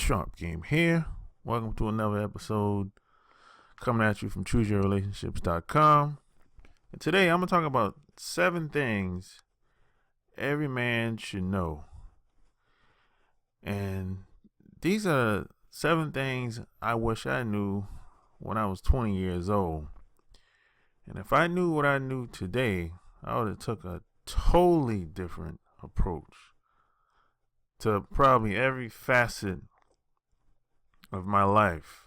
Sharp Game here. Welcome to another episode coming at you from ChooseYourRelationships.com. And today I'm going to talk about 7 things every man should know. And these are 7 things I wish I knew when I was 20 years old. And if I knew what I knew today, I would have took a totally different approach to probably every facet of my life.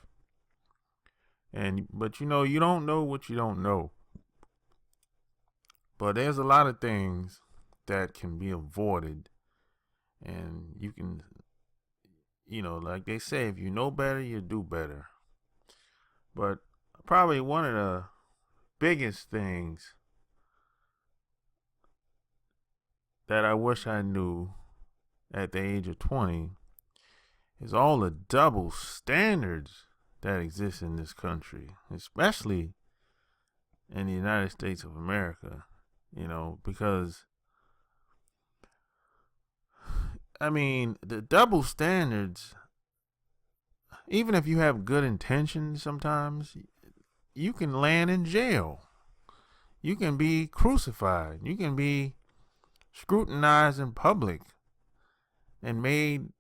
But you don't know what you don't know. But there's a lot of things that can be avoided, and you can, like they say, if you know better, you do better. But probably one of the biggest things that I wish I knew at the age of 20 is all the double standards that exist in this country, especially in the United States of America, because the double standards, even if you have good intentions, sometimes you can land in jail. You can be crucified. You can be scrutinized in public and made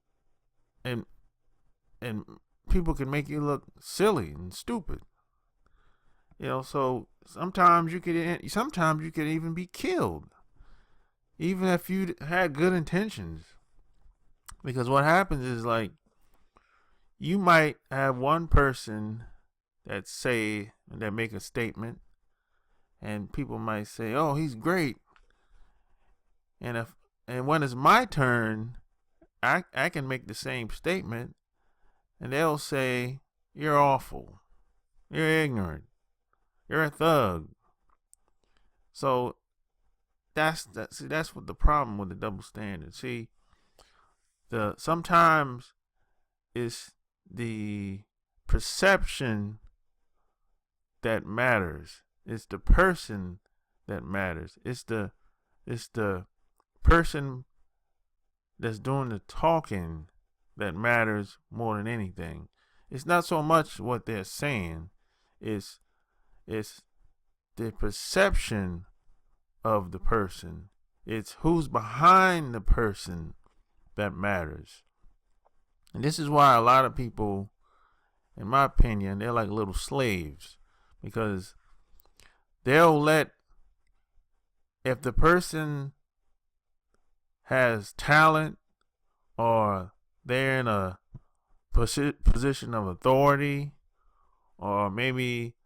and people can make you look silly and stupid. So sometimes you could even be killed, even if you had good intentions. Because what happens is, like, you might have one person that make a statement, and people might say, "Oh, he's great." And when it's my turn, I can make the same statement, and they'll say, "You're awful. You're ignorant. You're a thug." So that's what the problem with the double standard. See, sometimes it's the perception that matters. It's the person that matters. It's the person that's doing the talking that matters more than anything. It's not so much what they're saying. It's the perception of the person. It's who's behind the person that matters. And this is why a lot of people, in my opinion, they're like little slaves, because if the person has talent, or they're in a position of authority, or maybe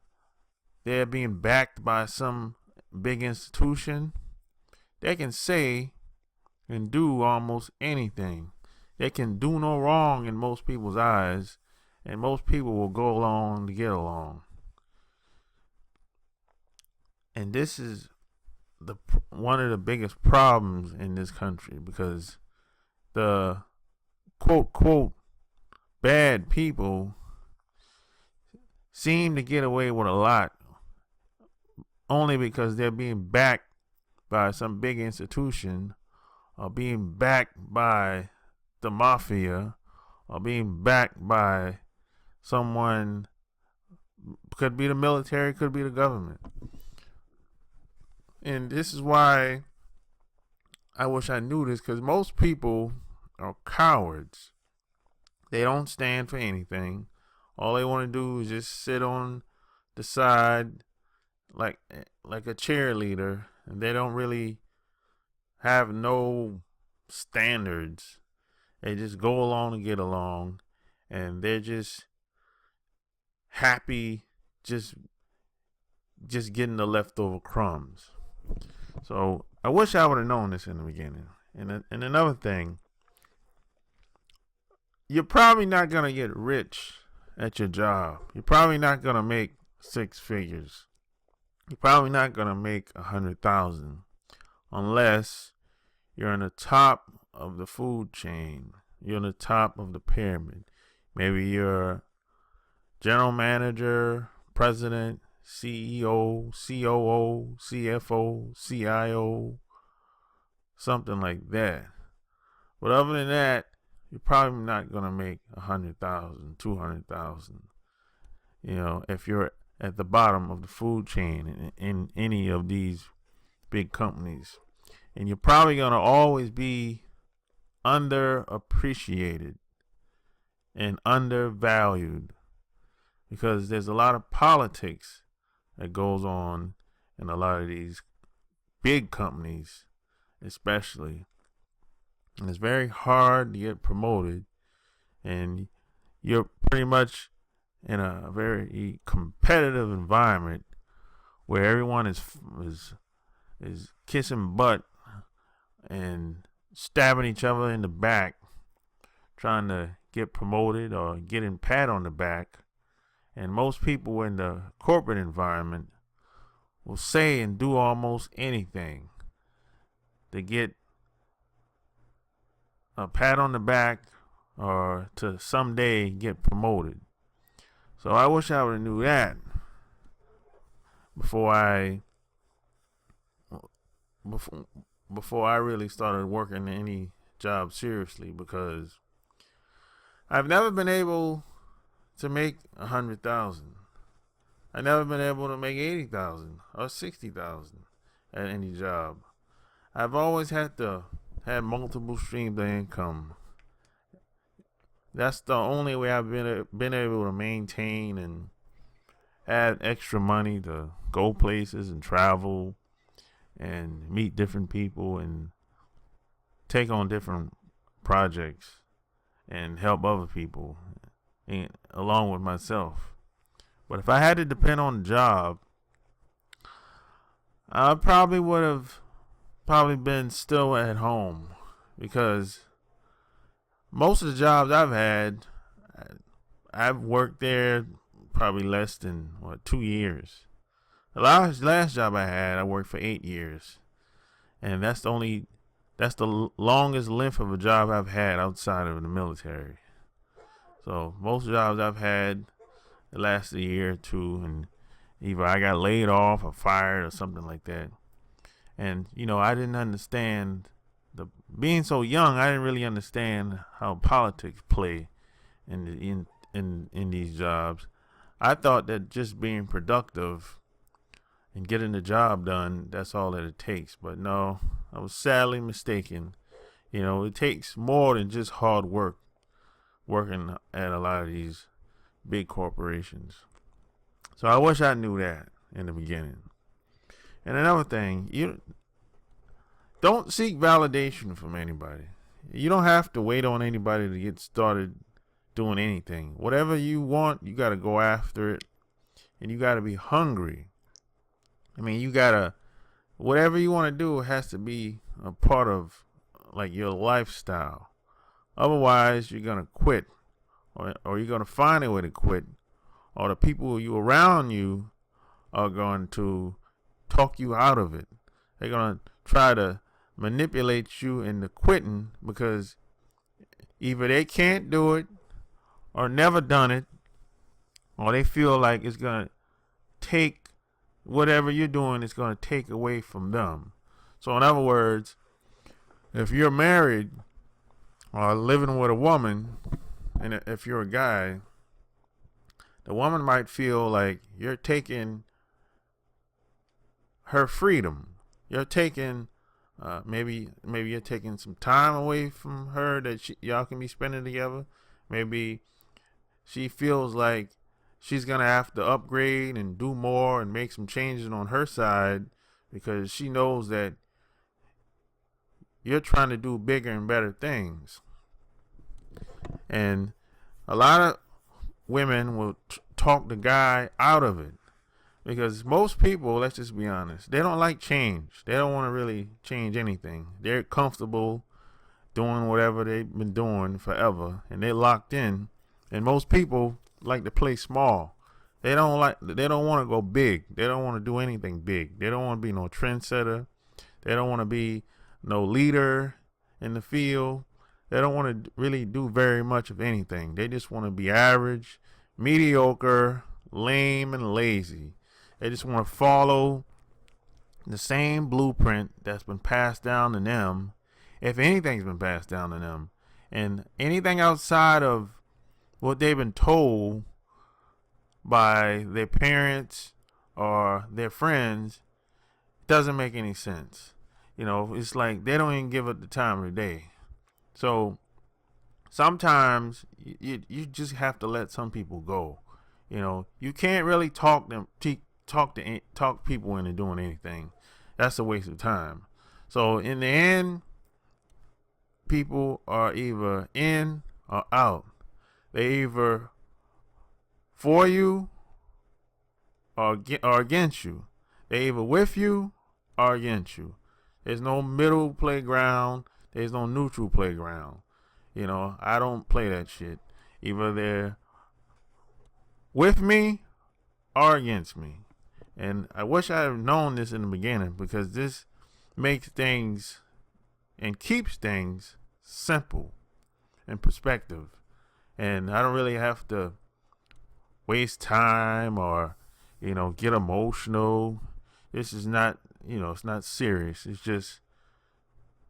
they're being backed by some big institution, they can say and do almost anything. They can do no wrong in most people's eyes, and most people will go along to get along. And this is one of the biggest problems in this country, because the quote bad people seem to get away with a lot only because they're being backed by some big institution, or being backed by the mafia, or being backed by someone. Could be the military, could be the government. And this is why I wish I knew this, because most people are cowards. They don't stand for anything. All they want to do is just sit on the side like a cheerleader, and they don't really have no standards. They just go along to get along, and they're just happy just getting the leftover crumbs. So I wish I would have known this in the beginning. And another thing, you're probably not going to get rich at your job. You're probably not going to make 6 figures. You're probably not going to make 100,000 unless you're on the top of the food chain. You're on the top of the pyramid. Maybe you're general manager, president, CEO, COO, CFO, CIO, something like that. But other than that, you're probably not gonna make 100,000, 200,000. If you're at the bottom of the food chain in any of these big companies, and you're probably gonna always be underappreciated and undervalued because there's a lot of politics that goes on in a lot of these big companies, especially. And it's very hard to get promoted, and you're pretty much in a very competitive environment where everyone is kissing butt and stabbing each other in the back, trying to get promoted or getting pat on the back. And most people in the corporate environment will say and do almost anything to get a pat on the back or to someday get promoted. So I wish I would have knew that before I really started working any job seriously, because I've never been able to make 100,000. I've never been able to make 80,000 or 60,000 at any job. I've always had to have multiple streams of income. That's the only way I've been able to maintain and add extra money to go places and travel and meet different people and take on different projects and help other people and along with myself. But if I had to depend on a job, I probably would have been still at home, because most of the jobs I've had, I've worked there probably less than 2 years. The last job I had, I worked for 8 years, and that's the longest length of a job I've had outside of the military. So most jobs I've had lasted a year or two, and either I got laid off or fired or something like that. And I didn't understand being so young. I didn't really understand how politics play in these jobs. I thought that just being productive and getting the job done, that's all that it takes. But no, I was sadly mistaken. It takes more than just hard work working at a lot of these big corporations. So I wish I knew that in the beginning. And another thing, you don't seek validation from anybody. You don't have to wait on anybody to get started doing anything. Whatever you want, you got to go after it, and you got to be hungry. Whatever you want to do has to be a part of like your lifestyle. Otherwise, you're going to quit, or you're going to find a way to quit, or the people around you are going to talk you out of it. They're going to try to manipulate you into quitting, because either they can't do it or never done it, or they feel like it's going to take whatever you're doing, it's going to take away from them. So in other words, if you're married or living with a woman, and if you're a guy, the woman might feel like you're taking her freedom. You're taking maybe you're taking some time away from her that y'all can be spending together. Maybe she feels like she's gonna have to upgrade and do more and make some changes on her side, because she knows that you're trying to do bigger and better things. And a lot of women will talk the guy out of it, because most people, let's just be honest, they don't like change. They don't want to really change anything. They're comfortable doing whatever they've been doing forever, and they're locked in. And most people like to play small. They don't want to go big. They don't want to do anything big. They don't want to be no trendsetter. They don't want to be no leader in the field. They don't want to really do very much of anything. They just want to be average, mediocre, lame, and lazy. They just want to follow the same blueprint that's been passed down to them. If anything's been passed down to them, And anything outside of what they've been told by their parents or their friends doesn't make any sense. It's like they don't even give it the time of the day. So sometimes you just have to let some people go. You can't really talk people into doing anything. That's a waste of time. So in the end, people are either in or out. They either for you or against you. They either with you or against you. There's no middle playground. There's no neutral playground. I don't play that shit. Either they're with me or against me. And I wish I had known this in the beginning, because this makes things and keeps things simple and perspective. And I don't really have to waste time or, get emotional. This is not, it's not serious. It's just,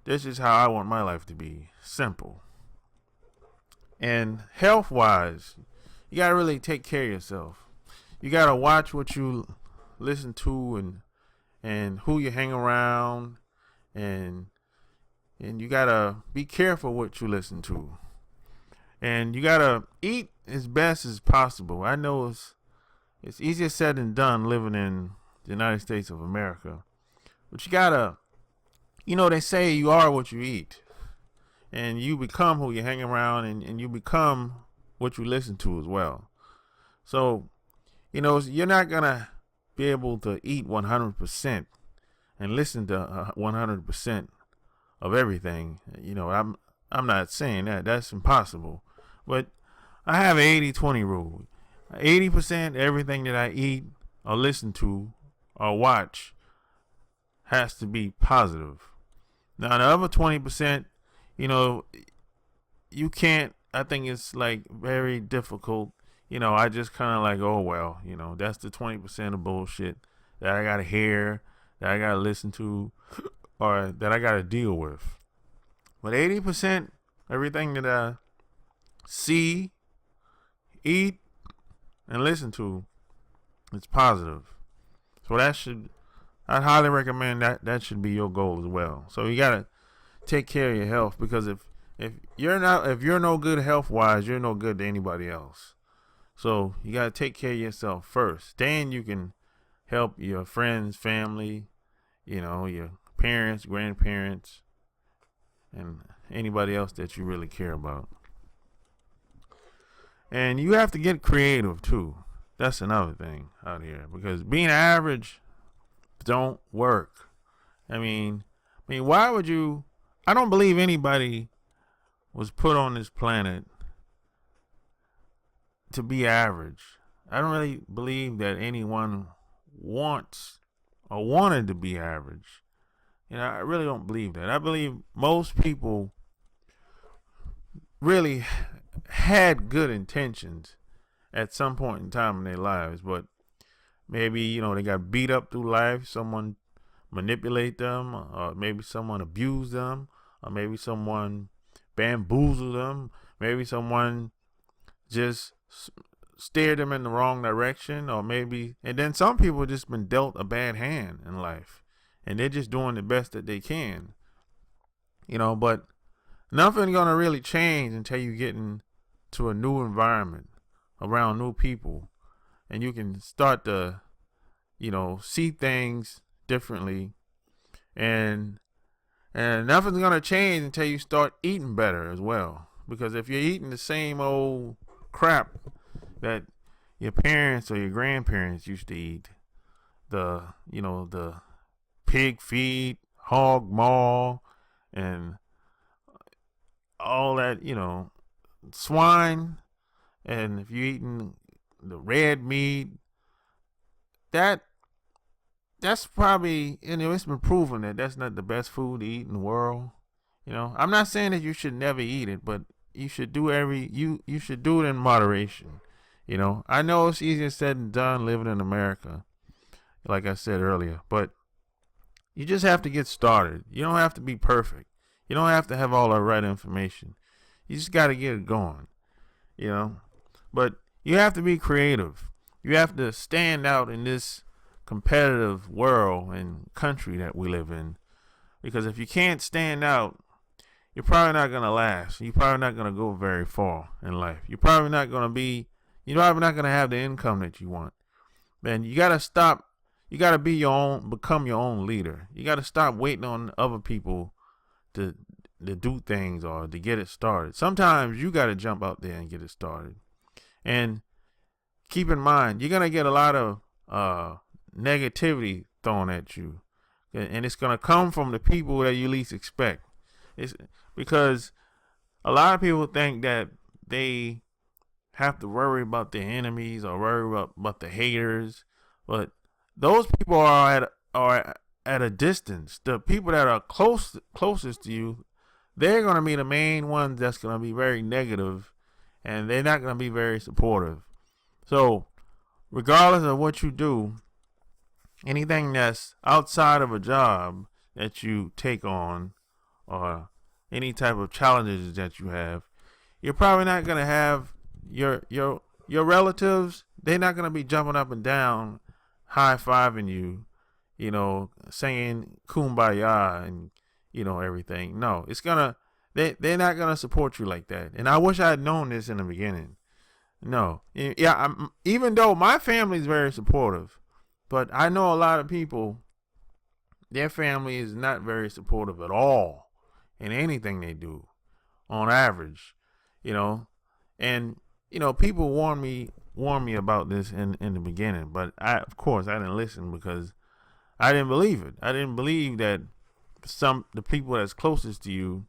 this is how I want my life to be. Simple. And health wise, you got to really take care of yourself. You got to watch what you listen to and who you hang around, and you got to be careful what you listen to. And you got to eat as best as possible. I know it's easier said than done living in the United States of America. But you got to, they say you are what you eat. And you become who you hang around, and you become what you listen to as well. So, you're not going to be able to eat 100% and listen to 100% of everything. I'm not saying that. That's impossible. But I have an 80-20 rule. 80% everything that I eat or listen to or watch has to be positive. Now, the other 20%, you can't, I think it's like very difficult. I just kind of like, oh, well, that's the 20% of bullshit that I got to hear, that I got to listen to, or that I got to deal with. But 80%, everything that I see, eat, and listen to, it's positive. So I'd highly recommend that should be your goal as well. So you got to take care of your health, because if you're no good health wise, you're no good to anybody else. So you got to take care of yourself first. Then you can help your friends, family, your parents, grandparents, and anybody else that you really care about. And you have to get creative too. That's another thing out here, because being average don't work. I mean, why would you? I don't believe anybody was put on this planet to be average. I don't really believe that anyone wants or wanted to be average. I really don't believe that. I believe most people really had good intentions at some point in time in their lives, but maybe, they got beat up through life. Someone manipulate them, or maybe someone abused them, or maybe someone bamboozled them. Maybe someone just steered them in the wrong direction, and then some people just been dealt a bad hand in life, and they're just doing the best that they can. But nothing's gonna really change until you get into a new environment, around new people, and you can start to, see things differently, and nothing's gonna change until you start eating better as well. Because if you're eating the same old crap that your parents or your grandparents used to eat, the pig feed, hog maw, and all that, swine, and if you're eating the red meat, that's probably, it's been proven that that's not the best food to eat in the world. I'm not saying that you should never eat it, but you should do you should do it in moderation. I know it's easier said than done living in America, like I said earlier, but you just have to get started. You don't have to be perfect. You don't have to have all the right information. You just got to get it going, you know. But you have to be creative. You have to stand out in this competitive world and country that we live in. Because if you can't stand out, you're probably not going to last. You're probably not going to go very far in life. You're probably not going to have the income that you want. Man, you got to stop. You got to become your own leader. You got to stop waiting on other people to do things or to get it started. Sometimes you got to jump out there and get it started. And keep in mind, you're going to get a lot of negativity thrown at you. And it's going to come from the people that you least expect. It's because a lot of people think that they have to worry about their enemies or worry about the haters. But those people are at a distance. The people that are closest to you, they're going to be the main ones that's going to be very negative, and they're not going to be very supportive. So regardless of what you do, anything that's outside of a job that you take on or any type of challenges that you have, you're probably not going to have your relatives. They're not going to be jumping up and down, high-fiving you, you know, singing Kumbaya and, you know, everything. No, they're not going to support you like that. And I wish I had known this in the beginning. No. Yeah, even though my family is very supportive, but I know a lot of people, their family is not very supportive at all in anything they do on average, you know. And, you know, people warned me about this in the beginning, but of course I didn't listen because I didn't believe it. I didn't believe that the people that's closest to you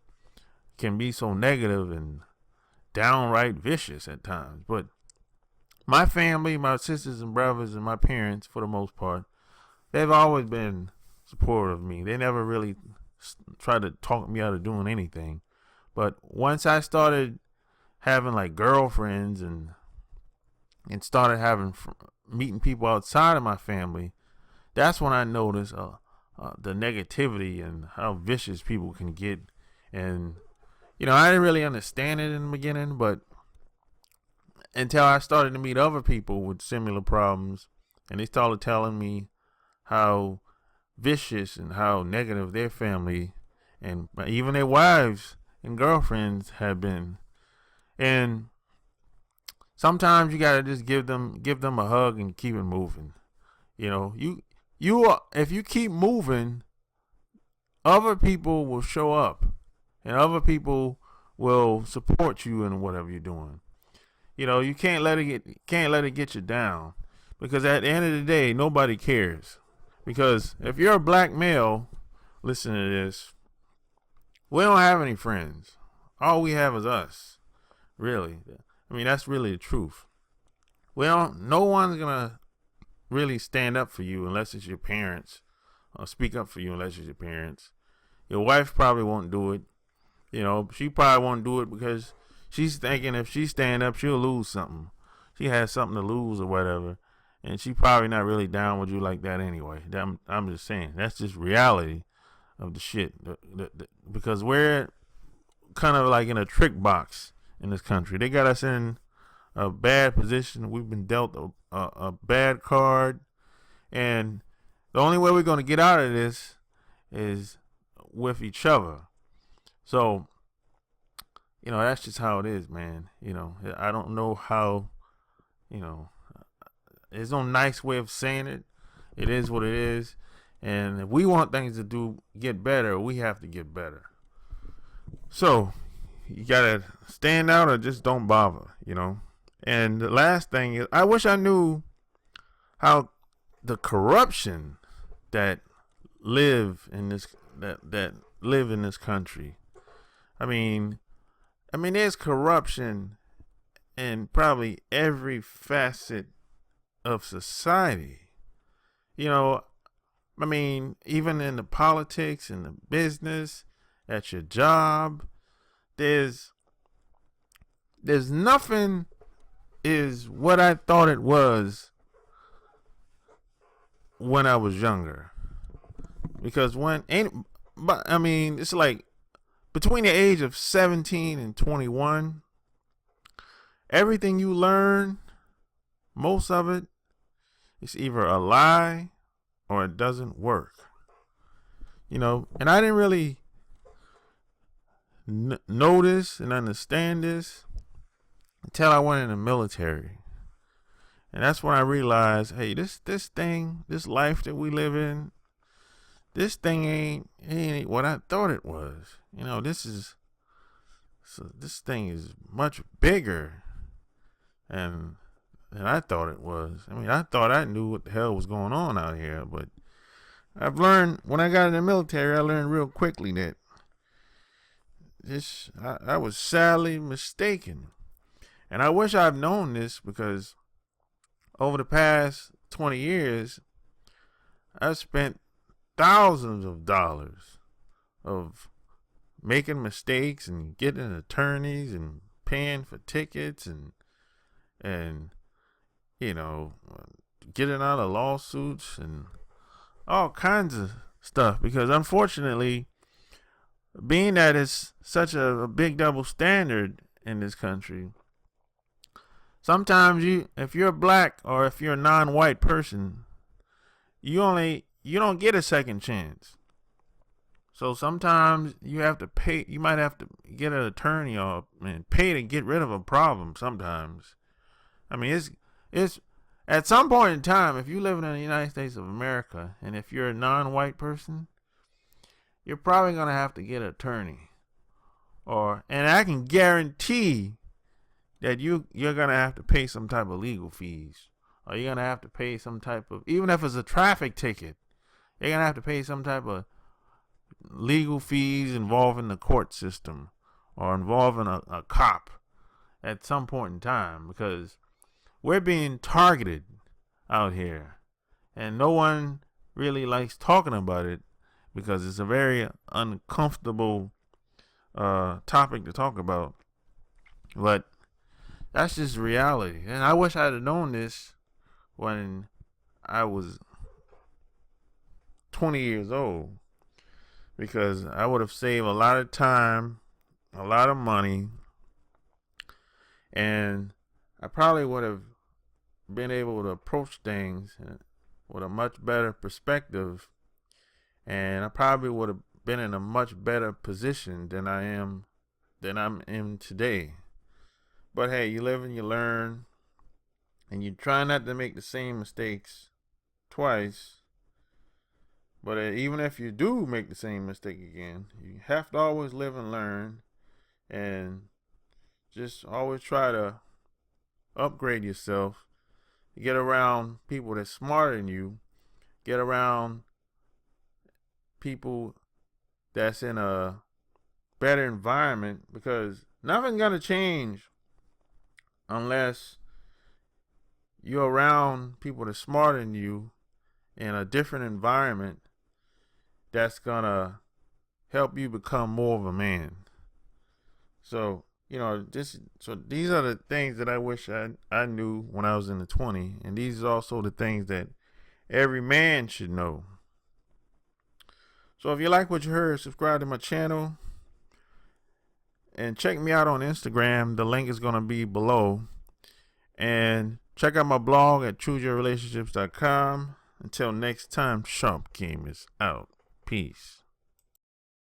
can be so negative and downright vicious at times. But my family, my sisters and brothers and my parents, for the most part, they've always been supportive of me. They never really tried to talk me out of doing anything. But once I started having like girlfriends and started meeting people outside of my family, that's when I noticed the negativity and how vicious people can get. And, you know, I didn't really understand it in the beginning, but until I started to meet other people with similar problems, and they started telling me how vicious and how negative their family and even their wives and girlfriends have been. And sometimes you gotta just give them a hug and keep it moving. You know, if you keep moving, other people will show up, and other people will support you in whatever you're doing. You know, you can't let it get you down, because at the end of the day, nobody cares. Because if you're a black male, listen to this, we don't have any friends. All we have is us. Really. I mean, that's really the truth. No one's gonna really stand up for you unless it's your parents, or speak up for you unless it's your parents. Your wife probably won't do it. You know, she probably won't do it because she's thinking if she stand up, she'll lose something. She has something to lose or whatever. And she probably not really down with you like that anyway. I'm just saying. That's just reality of the shit. Because we're kind of like in a trick box in this country. They got us in a bad position. We've been dealt a bad card. And the only way we're going to get out of this is with each other. So, you know, that's just how it is, man. You know, I don't know how, you know, there's no nice way of saying it. It is what it is. And if we want things to get better, we have to get better. So you gotta stand out or just don't bother, you know. And the last thing is, I wish I knew how the corruption that live in this country. I mean, there's corruption in probably every facet of society. You know, I mean, even in the politics and the business, at your job, there's nothing is what I thought it was when I was younger. Because it's like between the age of 17 and 21, everything you learn, most of it, is either a lie or it doesn't work. And I didn't really know this and understand this until I went in the military. And that's when I realized, hey, this life that we live in, this thing ain't what I thought it was. This thing is much bigger than I thought it was. I thought I knew what the hell was going on out here, but I've learned, when I got in the military, I learned real quickly that I was sadly mistaken. And I wish I'd known this, because over the past 20 years, I've spent thousands of dollars of making mistakes and getting attorneys and paying for tickets and getting out of lawsuits and all kinds of stuff, because unfortunately, being that it's such a big double standard in this country, sometimes if you're black or if you're a non-white person, you don't get a second chance. So sometimes you have to pay. You might have to get an attorney or pay to get rid of a problem. Sometimes, it's at some point in time, if you live in the United States of America and if you're a non-white person, you're probably gonna have to get an attorney, and I can guarantee that you're gonna have to pay some type of legal fees, or you're gonna have to pay some type of, even if it's a traffic ticket, you're gonna have to pay some type of legal fees involving the court system or involving a cop at some point in time, because we're being targeted out here, and no one really likes talking about it because it's a very uncomfortable topic to talk about. But that's just reality. And I wish I'd have known this when I was 20 years old, because I would have saved a lot of time, a lot of money, and I probably would have been able to approach things with a much better perspective, and I probably would have been in a much better position than I'm in today. But hey, you live and you learn, and you try not to make the same mistakes twice. But even if you do make the same mistake again, you have to always live and learn, and just always try to upgrade yourself. Get around people that's smarter than you. Get around people that's in a better environment, because nothing's gonna change unless you're around people that's smarter than you in a different environment that's gonna help you become more of a man. So these are the things that I wish I knew when I was in the 20, and these are also the things that every man should know. So if you like what you heard, subscribe to my channel and check me out on Instagram. The link is going to be below. And check out my blog at chooseyourrelationships.com. Until next time, Sharp Game is out. Peace.